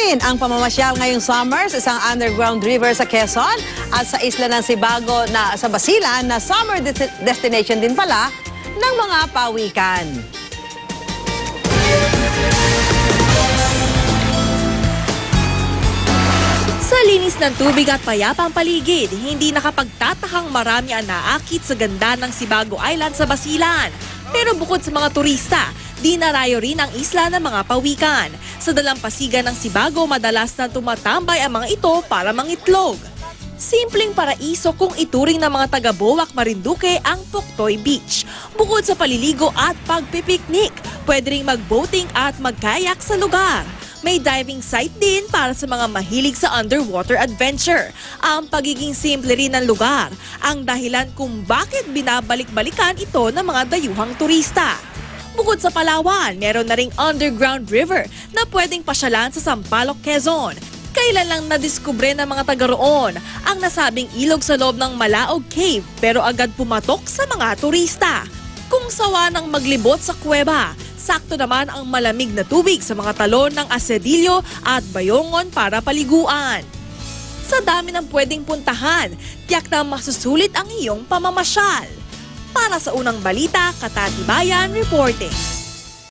din ang pamamasyal ngayong summer sa isang underground river sa Quezon at sa isla ng Sibago na sa Basilan na summer destination din pala ng mga pawikan. Sa linis ng tubig at payapang paligid, hindi nakapagtatakang marami ang naakit sa ganda ng Sibago Island sa Basilan. Pero bukod sa mga turista, dinarayo rin ang isla ng mga pawikan. Sa dalampasigan ng Sibago, madalas na tumatambay ang mga ito para mangitlog. Simpleng paraiso kung ituring ng mga taga-Boac, Marinduque ang Puktoy Beach. Bukod sa paliligo at pagpipiknik, pwede ring mag-boating at mag-kayak sa lugar. May diving site din para sa mga mahilig sa underwater adventure. Ang pagiging simple rin ng lugar ang dahilan kung bakit binabalik-balikan ito ng mga dayuhang turista. Bukod sa Palawan, meron na ring underground river na pwedeng pasyalan sa Sampaloc, Quezon. Kailan lang nadiskubre ng mga taga roon ang nasabing ilog sa loob ng Malaog Cave pero agad pumatok sa mga turista. Kung sawa ng maglibot sa kuweba, sakto naman ang malamig na tubig sa mga talon ng Asedillo at Bayongon para paliguan. Sa dami ng pwedeng puntahan, tiyak na masusulit ang iyong pamamasyal. Para sa unang balita, Katati Bayan reporting.